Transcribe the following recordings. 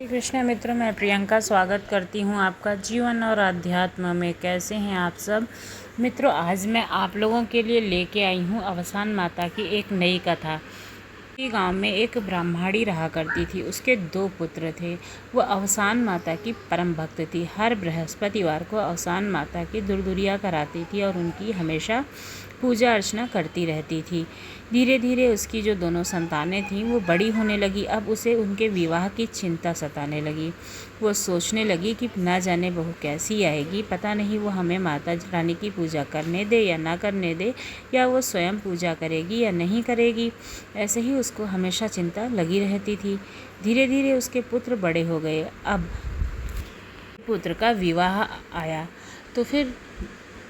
श्री कृष्ण मित्रों, मैं प्रियंका स्वागत करती हूँ आपका जीवन और अध्यात्म में। कैसे हैं आप सब मित्रों? आज मैं आप लोगों के लिए लेके आई हूँ अवसान माता की एक नई कथा। गांव में एक ब्राह्मणी रहा करती थी। उसके 2 पुत्र थे। वो अवसान माता की परम भक्त थी। हर बृहस्पतिवार को अवसान माता की दुर्दुरिया कराती थी और उनकी हमेशा पूजा अर्चना करती रहती थी। धीरे धीरे उसकी जो दोनों संतानें थीं वो बड़ी होने लगी। अब उसे उनके विवाह की चिंता सताने लगी। वो सोचने लगी कि ना जाने बहू कैसी आएगी, पता नहीं वो हमें माता रानी की पूजा करने दे या ना करने दे, या वो स्वयं पूजा करेगी या नहीं करेगी। ऐसे ही उसको हमेशा चिंता लगी रहती थी। धीरे धीरे उसके पुत्र बड़े हो गए। अब पुत्र का विवाह आया तो फिर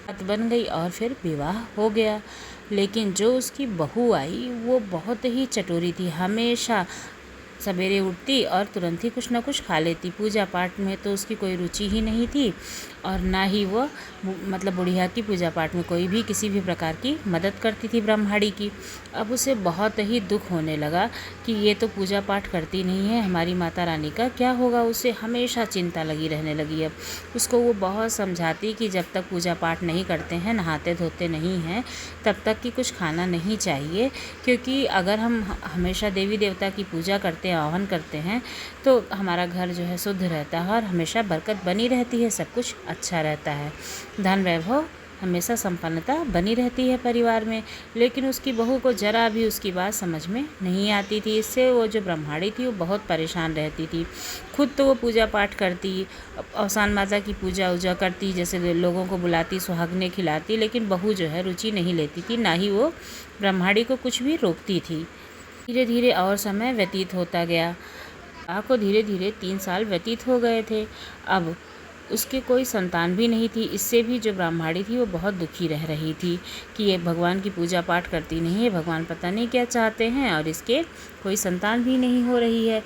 बात बन गई और फिर विवाह हो गया। लेकिन जो उसकी बहू आई वो बहुत ही चटोरी थी। हमेशा सवेरे उठती और तुरंत ही कुछ ना कुछ खा लेती। पूजा पाठ में तो उसकी कोई रुचि ही नहीं थी और ना ही वो बुढ़िया की पूजा पाठ में कोई भी किसी भी प्रकार की मदद करती थी ब्राह्मणी की। अब उसे बहुत ही दुख होने लगा कि ये तो पूजा पाठ करती नहीं है, हमारी माता रानी का क्या होगा। उसे हमेशा चिंता लगी रहने लगी। अब उसको वो बहुत समझाती कि जब तक पूजा पाठ नहीं करते हैं, नहाते धोते नहीं हैं, तब तक कि कुछ खाना नहीं चाहिए, क्योंकि अगर हम हमेशा देवी देवता की पूजा करते हैं, आह्वान करते हैं, तो हमारा घर जो है शुद्ध रहता है और हमेशा बरकत बनी रहती है, सब कुछ अच्छा रहता है, धन वैभव हमेशा संपन्नता बनी रहती है परिवार में। लेकिन उसकी बहू को जरा भी उसकी बात समझ में नहीं आती थी। इससे वो जो ब्राह्मणी थी वो बहुत परेशान रहती थी। खुद तो वो पूजा पाठ करती, अवसान माता की पूजा उजा करती, जैसे लोगों को बुलाती, सुहागने खिलाती, लेकिन बहू जो है रुचि नहीं लेती थी, ना ही वो ब्राह्मणी को कुछ भी रोकती थी। धीरे धीरे और समय व्यतीत होता गया। को धीरे धीरे 3 साल व्यतीत हो गए थे। अब उसके कोई संतान भी नहीं थी। इससे भी जो ब्राह्मणी थी वो बहुत दुखी रह रही थी कि ये भगवान की पूजा पाठ करती नहीं है, भगवान पता नहीं क्या चाहते हैं, और इसके कोई संतान भी नहीं हो रही है।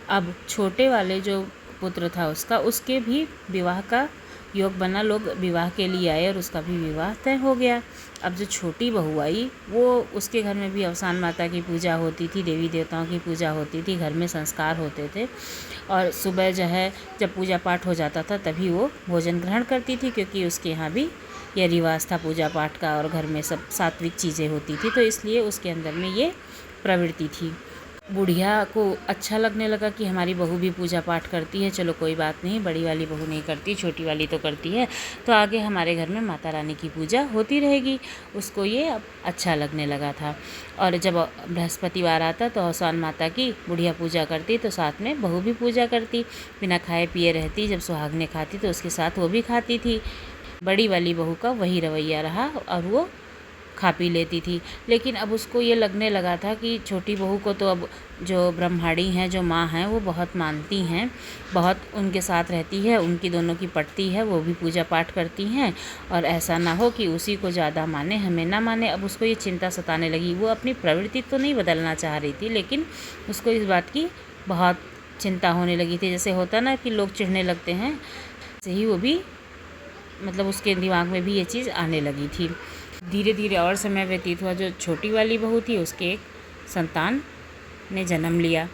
अब छोटे वाले जो पुत्र था उसके भी विवाह का योग बना। लोग विवाह के लिए आए और उसका भी विवाह तय हो गया। अब जो छोटी बहू आई वो उसके घर में भी अवसान माता की पूजा होती थी, देवी देवताओं की पूजा होती थी, घर में संस्कार होते थे, और सुबह जो है जब पूजा पाठ हो जाता था तभी वो भोजन ग्रहण करती थी, क्योंकि उसके यहाँ भी यह रिवाज था पूजा पाठ का, और घर में सब सात्विक चीज़ें होती थी, तो इसलिए उसके अंदर में ये प्रवृत्ति थी। बुढ़िया को अच्छा लगने लगा कि हमारी बहू भी पूजा पाठ करती है, चलो कोई बात नहीं, बड़ी वाली बहू नहीं करती, छोटी वाली तो करती है, तो आगे हमारे घर में माता रानी की पूजा होती रहेगी। उसको ये अब अच्छा लगने लगा था। और जब बृहस्पतिवार आता तो अवसान माता की बुढ़िया पूजा करती, तो साथ में बहू भी पूजा करती, बिना खाए पिए रहती। जब सुहागने खाती तो उसके साथ वो भी खाती थी। बड़ी वाली बहू का वही रवैया रहा और वो खा पी लेती थी। लेकिन अब उसको ये लगने लगा था कि छोटी बहू को तो अब जो ब्रह्माणी हैं, जो माँ हैं, वो बहुत मानती हैं, बहुत उनके साथ रहती है, उनकी दोनों की पटती है, वो भी पूजा पाठ करती हैं, और ऐसा ना हो कि उसी को ज़्यादा माने, हमें ना माने। अब उसको ये चिंता सताने लगी। वो अपनी प्रवृत्ति तो नहीं बदलना चाह रही थी, लेकिन उसको इस बात की बहुत चिंता होने लगी थी। जैसे होता ना कि लोग चिढ़ने लगते हैं, वैसे ही वो भी उसके दिमाग में भी ये चीज़ आने लगी थी। धीरे धीरे और समय व्यतीत हुआ। जो छोटी वाली बहू थी उसके एक संतान ने जन्म लिया,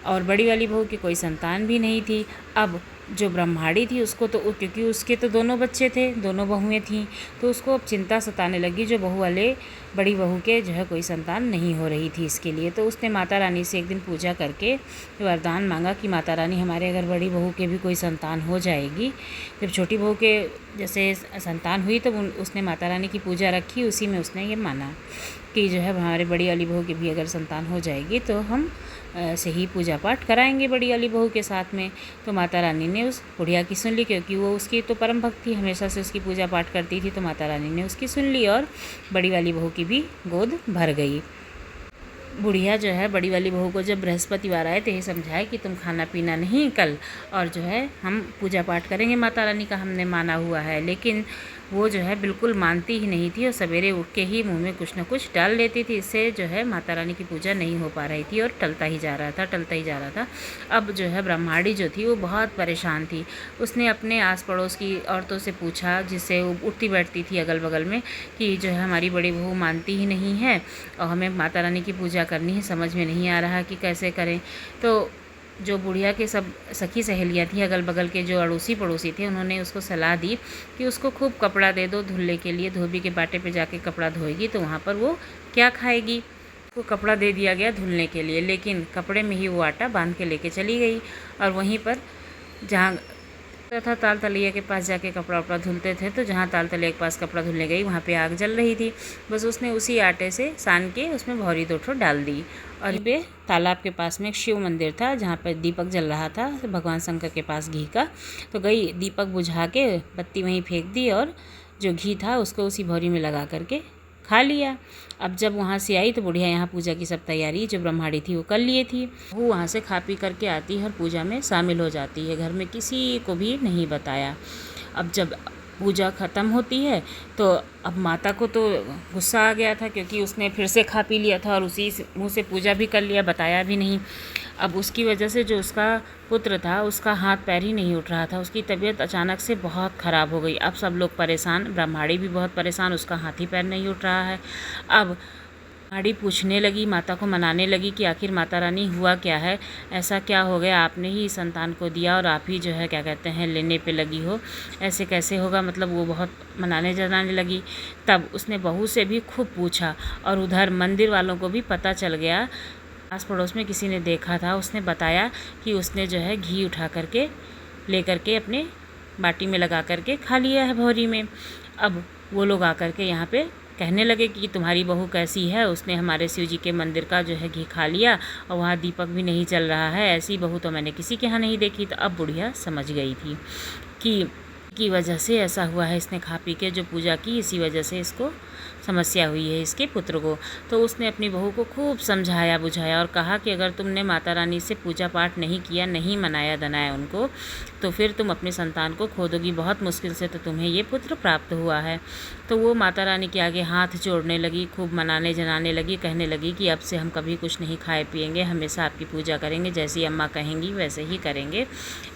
और बड़ी वाली बहू की कोई संतान भी नहीं थी। अब जो ब्रह्माणी थी उसको तो, क्योंकि उसके तो दोनों बच्चे थे, दोनों बहुएं थीं, तो उसको अब चिंता सताने लगी। जो बहू वाले बड़ी बहू के जो है कोई संतान नहीं हो रही थी इसके लिए, तो उसने माता रानी से एक दिन पूजा करके वरदान मांगा कि माता रानी, हमारे अगर बड़ी बहू के भी कोई संतान हो जाएगी। जब छोटी बहू के जैसे संतान हुई तो उसने माता रानी की पूजा रखी। उसी में उसने ये माना कि जो है हमारे बड़ी वाली बहू की भी अगर संतान हो जाएगी तो हम से ही पूजा पाठ कराएंगे बड़ी वाली बहू के साथ में। तो माता रानी ने उस बुढ़िया की सुन ली, क्योंकि वो उसकी तो परम भक्त थी, हमेशा से उसकी पूजा पाठ करती थी, तो माता रानी ने उसकी सुन ली और बड़ी वाली बहू की भी गोद भर गई। बुढ़िया जो है बड़ी वाली बहू को जब बृहस्पतिवार आए तो ये समझाए कि तुम खाना पीना नहीं कल, और जो है हम पूजा पाठ करेंगे, माता रानी का हमने माना हुआ है। लेकिन वो जो है बिल्कुल मानती ही नहीं थी और सवेरे उठ के ही मुंह में कुछ न कुछ डाल लेती थी। इससे जो है माता रानी की पूजा नहीं हो पा रही थी और टलता ही जा रहा था। अब जो है ब्रह्माणी जो थी वो बहुत परेशान थी। उसने अपने आस पड़ोस की औरतों से पूछा, जिससे वो उठती बैठती थी अगल बगल में, कि जो है हमारी बड़ी बहू मानती ही नहीं है और हमें माता रानी की पूजा करनी है, समझ में नहीं आ रहा कि कैसे करें। तो जो बुढ़िया के सब सखी सहेलियाँ थी, अगल बगल के जो अड़ोसी पड़ोसी थे, उन्होंने उसको सलाह दी कि उसको खूब कपड़ा दे दो धुलने के लिए। धोबी के बाटे पे जाके कपड़ा धोएगी तो वहाँ पर वो क्या खाएगी। उसको कपड़ा दे दिया गया धुलने के लिए, लेकिन कपड़े में ही वो आटा बांध के लेके चली गई और वहीं पर जहाँ था ताल तलैया के पास जाके कपड़ा वपड़ा धुलते थे, तो जहाँ ताल तलैया के पास कपड़ा धुलने गई वहाँ पे आग जल रही थी। बस उसने उसी आटे से सान के उसमें भौरी 2 ठो डाल दी और पे तालाब के पास में एक शिव मंदिर था जहाँ पर दीपक जल रहा था भगवान शंकर के पास घी का। तो गई दीपक बुझा के बत्ती वहीं फेंक दी और जो घी था उसको उसी भौरी में लगा करके खा लिया। अब जब वहाँ से आई तो बुढ़िया यहाँ पूजा की सब तैयारी जो ब्रह्माणी थी वो कर लिए थी। वो वहाँ से खा पी करके आती है और पूजा में शामिल हो जाती है। घर में किसी को भी नहीं बताया। अब जब पूजा ख़त्म होती है तो अब माता को तो गुस्सा आ गया था, क्योंकि उसने फिर से खा पी लिया था और उसी मुँह से पूजा भी कर लिया, बताया भी नहीं। अब उसकी वजह से जो उसका पुत्र था उसका हाथ पैर ही नहीं उठ रहा था। उसकी तबीयत अचानक से बहुत ख़राब हो गई। अब सब लोग परेशान, ब्रह्माणी भी बहुत परेशान, उसका हाथ ही पैर नहीं उठ रहा है। अब ब्रह्माणी पूछने लगी, माता को मनाने लगी कि आखिर माता रानी हुआ क्या है, ऐसा क्या हो गया, आपने ही संतान को दिया और आप ही जो है क्या कहते हैं लेने पे लगी हो, ऐसे कैसे होगा। मतलब वो बहुत मनाने जनाने लगी। तब उसने बहू से भी खूब पूछा और उधर मंदिर वालों को भी पता चल गया। आस पड़ोस में किसी ने देखा था, उसने बताया कि उसने जो है घी उठा करके ले करके अपने बाटी में लगा करके खा लिया है भौरी में। अब वो लोग आकर के यहाँ पे कहने लगे कि तुम्हारी बहू कैसी है, उसने हमारे शिव जी के मंदिर का जो है घी खा लिया और वहाँ दीपक भी नहीं चल रहा है, ऐसी बहू तो मैंने किसी के यहाँ नहीं देखी। तो अब बुढ़िया समझ गई थी कि की वजह से ऐसा हुआ है, इसने खा पी के जो पूजा की इसी वजह से इसको समस्या हुई है इसके पुत्र को। तो उसने अपनी बहू को खूब समझाया बुझाया और कहा कि अगर तुमने माता रानी से पूजा पाठ नहीं किया, नहीं मनाया दनाया उनको, तो फिर तुम अपने संतान को खो दोगी। बहुत मुश्किल से तो तुम्हें ये पुत्र प्राप्त हुआ है। तो वो माता रानी के आगे हाथ जोड़ने लगी, खूब मनाने जनाने लगी, कहने लगी कि अब से हम कभी कुछ नहीं खाए पिएंगे, हमेशा आपकी पूजा करेंगे, जैसी अम्मा कहेंगी वैसे ही करेंगे,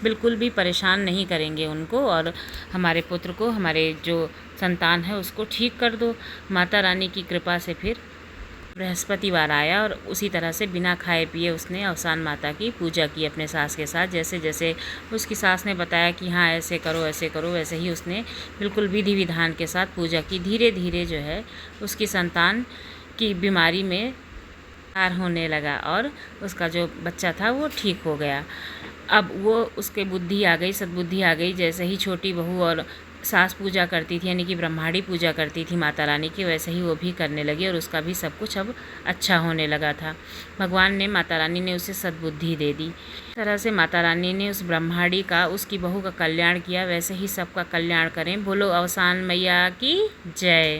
बिल्कुल भी परेशान नहीं करेंगे उनको, और हमारे पुत्र को, हमारे जो संतान है उसको ठीक कर दो। माता रानी की कृपा से फिर बृहस्पतिवार आया और उसी तरह से बिना खाए पिए उसने अवसान माता की पूजा की अपने सास के साथ। जैसे जैसे उसकी सास ने बताया कि हाँ ऐसे करो, वैसे ही उसने बिल्कुल विधि विधान के साथ पूजा की। धीरे धीरे जो है उसकी संतान की बीमारी में सुधार होने लगा और उसका जो बच्चा था वो ठीक हो गया। अब वो उसके बुद्धि आ गई, सद्बुद्धि आ गई। जैसे ही छोटी बहू और सास पूजा करती थी, यानी कि ब्रह्माणी पूजा करती थी माता रानी की, वैसे ही वो भी करने लगी और उसका भी सब कुछ अब अच्छा होने लगा था। भगवान ने, माता रानी ने उसे सद्बुद्धि दे दी। इस तरह से माता रानी ने उस ब्रह्माणी का, उसकी बहू का कल्याण किया। वैसे ही सबका कल्याण करें। बोलो अवसान मैया की जय।